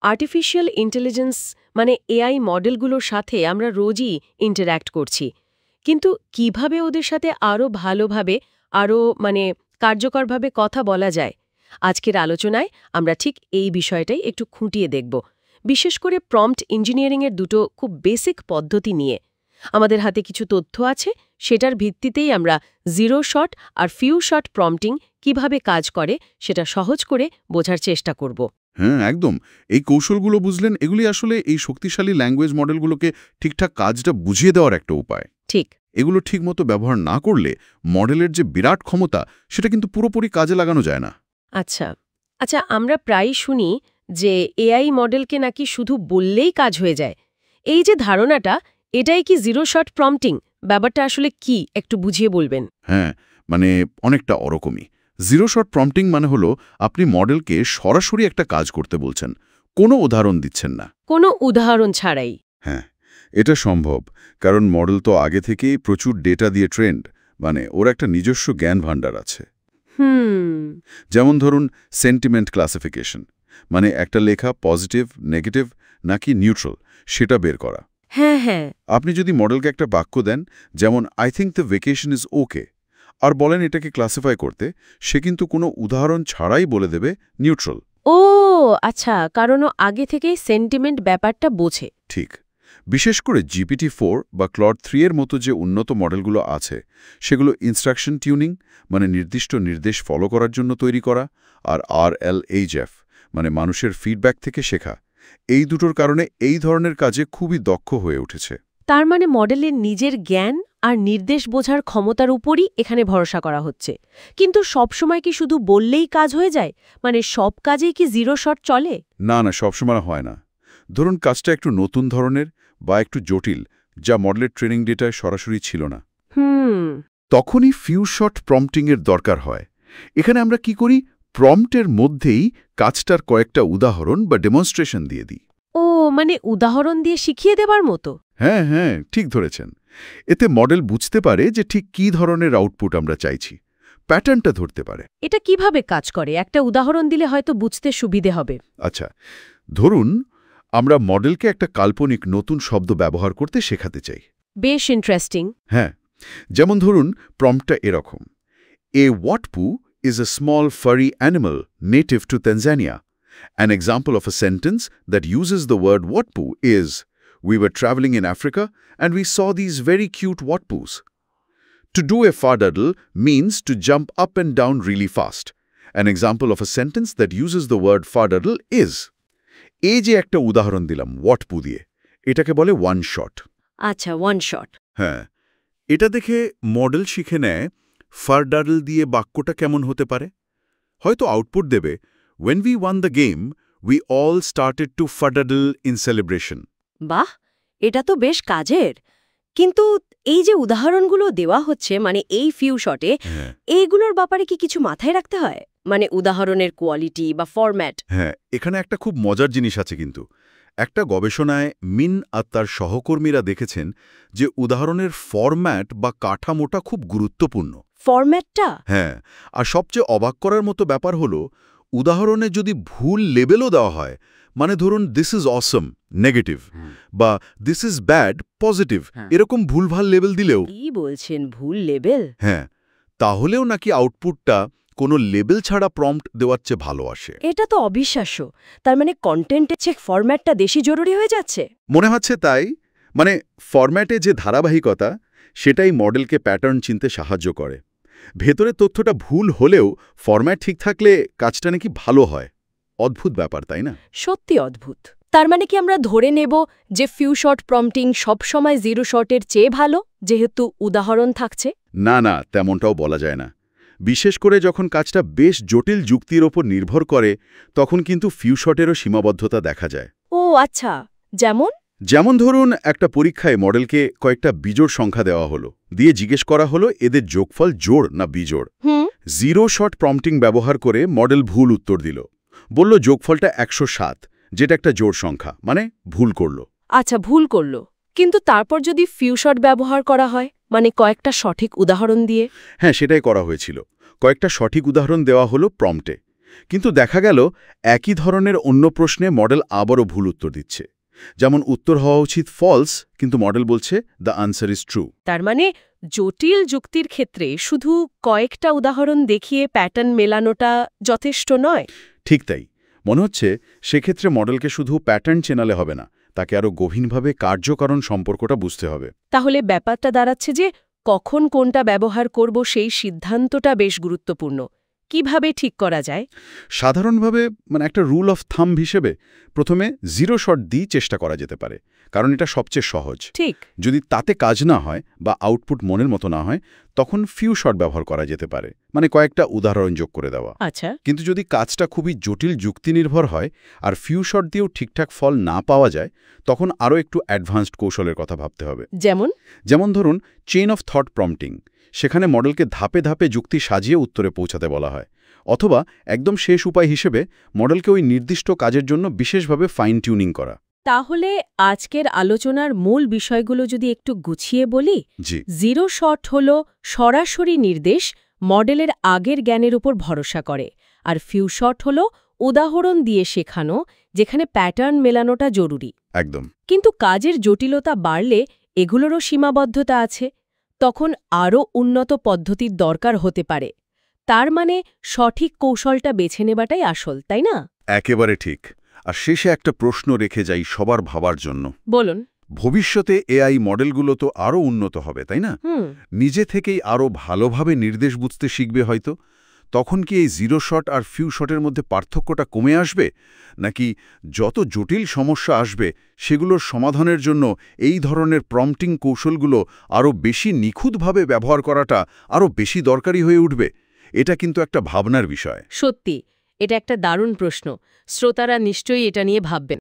Artificial intelligence মানে AI মডেলগুলোর সাথে আমরা রোজই ইন্টারঅ্যাক্ট করছি, কিন্তু কিভাবে ওদের সাথে আরও ভালোভাবে আরও কার্যকরভাবে কথা বলা যায়, আজকের আলোচনায় আমরা ঠিক এই বিষয়টাই একটু খুঁটিয়ে দেখব, বিশেষ করে প্রম্পট ইঞ্জিনিয়ারিংয়ের দুটো খুব বেসিক পদ্ধতি নিয়ে। আমাদের হাতে কিছু তথ্য আছে, সেটার ভিত্তিতেই আমরা জিরো শট আর ফিউ শট প্রম্পটিং কিভাবে কাজ করে সেটা সহজ করে বোঝার চেষ্টা করব। হ্যাঁ, একদম। এই কৌশলগুলো বুঝলেন, এগুলি আসলে এই শক্তিশালী ল্যাঙ্গুয়েজ মডেলগুলোকে ঠিকঠাক কাজটা বুঝিয়ে দেওয়ার একটা উপায়। ঠিক। এগুলো ঠিকমতো ব্যবহার না করলে মডেলের যে বিরাট ক্ষমতা সেটা কিন্তু পুরোপুরি কাজে লাগানো যায় না। আচ্ছা আচ্ছা, আমরা প্রায়ই শুনি যে এআই মডেলকে নাকি শুধু বললেই কাজ হয়ে যায়। এই যে ধারণাটা, এটাই কি জিরো শট প্রম্পটিং? ব্যাপারটা আসলে কি একটু বুঝিয়ে বলবেন? হ্যাঁ, অনেকটা ওরকমই। জিরো শট প্রম্পটিং মানে হলো আপনি মডেলকে সরাসরি একটা কাজ করতে বলছেন, কোনো উদাহরণ দিচ্ছেন না। কোনো উদাহরণ ছাড়াই? হ্যাঁ, এটা সম্ভব, কারণ মডেল তো আগে থেকেই প্রচুর ডেটা দিয়ে ট্রেন্ড, ওর একটা নিজস্ব জ্ঞান ভাণ্ডার আছে। যেমন ধরুন সেন্টিমেন্ট ক্লাসিফিকেশন, একটা লেখা পজিটিভ, নেগেটিভ নাকি নিউট্রাল সেটা বের করা। হ্যাঁ হ্যাঁ। আপনি যদি মডেলকে একটা বাক্য দেন, যেমন I think the vacation is okay, আর বলেন এটাকে ক্লাসিফাই করতে, সে কিন্তু কোনো উদাহরণ ছাড়াই বলে দেবে নিউট্রাল। ও আচ্ছা, কারণ ও আগে থেকেই সেন্টিমেন্ট ব্যাপারটা বোঝে। ঠিক। বিশেষ করে GPT-4 বা ক্লড 3 এর মতো যে উন্নত মডেলগুলো আছে, সেগুলো ইনস্ট্রাকশন টিউনিং নির্দিষ্ট নির্দেশ ফলো করার জন্য তৈরি করা, আর RLHF মানুষের ফিডব্যাক থেকে শেখা, এই দুটোর কারণে এই ধরনের কাজে খুবই দক্ষ হয়ে উঠেছে। তার মডেলের নিজের জ্ঞান আর নির্দেশ বোঝার ক্ষমতার উপরই এখানে ভরসা করা হচ্ছে। কিন্তু সবসময় কি শুধু বললেই কাজ হয়ে যায়? সব কাজেই কি জিরো শট চলে? না, সবসময় হয় না। ধরুন কাজটা একটু নতুন ধরনের বা একটু জটিল, যা মডেলের ট্রেনিং ডেটায় সরাসরি ছিল না, তখনই ফিউ শট প্রম্পটিংয়ের দরকার হয়। এখানে আমরা কি করি, প্রম্পটের মধ্যেই কাজটার কয়েকটা উদাহরণ বা ডেমনস্ট্রেশন দিয়ে দিই। ও উদাহরণ দিয়ে শিখিয়ে দেবার মতো? হ্যাঁ হ্যাঁ, ঠিক ধরেছেন। এতে মডেল বুঝতে পারে যে ঠিক কী ধরনের আউটপুট আমরা চাইছি, প্যাটার্নটা ধরতে পারে। এটা কিভাবে কাজ করে? একটা উদাহরণ দিলে হয়তো বুঝতে সুবিধে হবে। আচ্ছা, ধরুন আমরা মডেলকে একটা কাল্পনিক নতুন শব্দ ব্যবহার করতে শেখাতে চাই। বেশ ইন্টারেস্টিং। হ্যাঁ, যেমন ধরুন প্রম্পটটা এরকম: এ ওয়াটপু is a small furry animal native to Tanzania. An example of a sentence that uses the word watpu is, we were traveling in Africa and we saw these very cute watpus. To do a fardaddle means to jump up and down really fast. An example of a sentence that uses the word fardaddle is, এই যে একটা উদাহরণ দিলাম ওয়াটপু দিয়ে, এটাকে বলে one shot. আচ্ছা, one shot. হ্যাঁ, এটা দেখে মডেল শিখে নেয় ফারডাডল দিয়ে বাক্যটা কেমন হতে পারে। হয়তো আউটপুট দেবে, when we won the game, we all started to ফারডাডল in celebration. বাহ, এটা তো বেশ কাজের। কিন্তু এই যে উদাহরণগুলো দেওয়া হচ্ছে এই ফিউ শটে, এইগুলোর ব্যাপারে কি কিছু মাথায় রাখতে হয়? উদাহরণের কোয়ালিটি বা ফরম্যাট? হ্যাঁ, এখানে একটা খুব মজার জিনিস আছে কিন্তু। একটা গবেষণায় মিন আর তার সহকর্মীরা দেখেছেন যে উদাহরণের ফরম্যাট বা কাঠামোটা খুব গুরুত্বপূর্ণ। ফরম্যাটটা? হ্যাঁ, আর সবচেয়ে অবাক করার মতো ব্যাপার হলো, উদাহরণে যদি ভুল লেবেলও দেওয়া হয়, ধরুন দিস ইজ অসম নেগেটিভ বা দিস ইজ ব্যাড পজিটিভ, এরকম ভুলভাল লেবেল দিলেও। কি বলছেন, ভুল লেবেল? হ্যাঁ, তাহলেও নাকি আউটপুটটা কোনো লেবেল ছাড়া প্রম্পট দেওয়ার চেয়ে ভালো আসে। এটা তো অবিশ্বাস্য। তার কন্টেন্টের চেয়ে ফরম্যাটটা বেশি জরুরি হয়ে যাচ্ছে? মনে হচ্ছে তাই। ফরম্যাটে যে ধারাবাহিকতা, সেটাই মডেলকে প্যাটার্ন চিনতে সাহায্য করে। ভেতরের তথ্যটা ভুল হলেও ফরম্যাট ঠিক থাকলে কাজটা নাকি ভালো হয়। অদ্ভুত ব্যাপার, তাই না? সত্যি অদ্ভুত। তার কি আমরা ধরে নেব যে ফিউ শট প্রম্পটিং সবসময় জিরো শটের চেয়ে ভালো, যেহেতু উদাহরণ থাকছে? না, তেমনটাও বলা যায় না। বিশেষ করে যখন কাজটা বেশ জটিল যুক্তির ওপর নির্ভর করে, তখন কিন্তু ফিউ শটেরও সীমাবদ্ধতা দেখা যায়। ও আচ্ছা, যেমন ধরুন একটা পরীক্ষায় মডেলকে কয়েকটা বিজোড় সংখ্যা দেওয়া হলো, দিয়ে জিজ্ঞেস করা হলো এদের যোগফল জোড় না বিজোড়। জিরো শট প্রম্পটিং ব্যবহার করে মডেল ভুল উত্তর দিল, বলল যোগফলটা 107, যেটা একটা জোড় সংখ্যা, ভুল করল। আচ্ছা, ভুল করল। কিন্তু তারপর যদি ফিউ শট ব্যবহার করা হয়, কয়েকটা সঠিক উদাহরণ দিয়ে? হ্যাঁ, সেটাই করা হয়েছিল। কয়েকটা সঠিক উদাহরণ দেওয়া হলো প্রম্পটে, কিন্তু দেখা গেল একই ধরনের অন্য প্রশ্নে মডেল আবারও ভুল উত্তর দিচ্ছে। যেমন উত্তর হওয়া উচিত ফলস, কিন্তু মডেল বলছে দ্য আনসার ইজ ট্রু। তার মানে জটিল যুক্তির ক্ষেত্রে শুধু কয়েকটা উদাহরণ দেখিয়ে প্যাটার্ন মেলানোটা যথেষ্ট নয়। ঠিক তাই। মনে হচ্ছে সেক্ষেত্রে মডেলকে শুধু প্যাটার্ন চেনালে হবে না, তাকে আরও গভীরভাবে কার্যকারণ সম্পর্কটা বুঝতে হবে। তাহলে ব্যাপারটা দাঁড়াচ্ছে যে কখন কোনটা ব্যবহার করব সেই সিদ্ধান্তটা বেশ গুরুত্বপূর্ণ। কিভাবে ঠিক করা যায়? সাধারণভাবে একটা রুল অফ থাম্ব হিসেবে প্রথমে 0 শট দিয়ে চেষ্টা করা যেতে পারে, কারণ এটা সবচেয়ে সহজ। ঠিক। যদি তাতে কাজ না হয় বা আউটপুট মনের মতো না হয়, তখন ফিউ শট ব্যবহার করা যেতে পারে, কয়েকটা উদাহরণ যোগ করে দেওয়া। আচ্ছা। কিন্তু যদি কাজটা খুবই জটিল যুক্তি নির্ভর হয় আর ফিউ শট দিয়েও ঠিকঠাক ফল না পাওয়া যায়, তখন আরও একটু অ্যাডভান্সড কৌশলের কথা ভাবতে হবে। যেমন ধরুন চেইন অফ থট প্রম্পটিং। সেখানে মডেলকে ধাপে ধাপে যুক্তি সাজিয়ে উত্তরে পৌঁছাতে বলা হয়। অথবা একদম শেষ উপায় হিসেবে মডেলকে ওই নির্দিষ্ট কাজের জন্য বিশেষভাবে ফাইন টিউনিং করা। তাহলে আজকের আলোচনার মূল বিষয়গুলো যদি একটু গুছিয়ে বলি। জি। 0 শট হল সরাসরি নির্দেশ, মডেলের আগের জ্ঞানের উপর ভরসা করে। আর ফিউ শট হল উদাহরণ দিয়ে শেখানো, যেখানে প্যাটার্ন মেলানোটা জরুরি। একদম। কিন্তু কাজের জটিলতা বাড়লে এগুলোরও সীমাবদ্ধতা আছে। তখন আরও উন্নত পদ্ধতির দরকার হতে পারে। তার মানে সঠিক কৌশলটা বেছে নেবাটাই আসল, তাই না? একেবারে ঠিক। আর শেষে একটা প্রশ্ন রেখে যাই সবার ভাবার জন্য। বলুন। ভবিষ্যতে এআই মডেলগুলো তো আরও উন্নত হবে, তাই না? নিজে থেকেই আরও ভালোভাবে নির্দেশ বুঝতে শিখবে হয়তো। তখন কি এই 0 শট আর ফিউ শটের মধ্যে পার্থক্যটা কমে আসবে, নাকি যত জটিল সমস্যা আসবে সেগুলোর সমাধানের জন্য এই ধরনের প্রম্পটিং কৌশলগুলো আরও বেশি নিখুঁতভাবে ব্যবহার করাটা আরও বেশি দরকারি হয়ে উঠবে? এটা কিন্তু একটা ভাবনার বিষয়। সত্যি, এটা একটা দারুণ প্রশ্ন। শ্রোতারা নিশ্চয়ই এটা নিয়ে ভাববেন।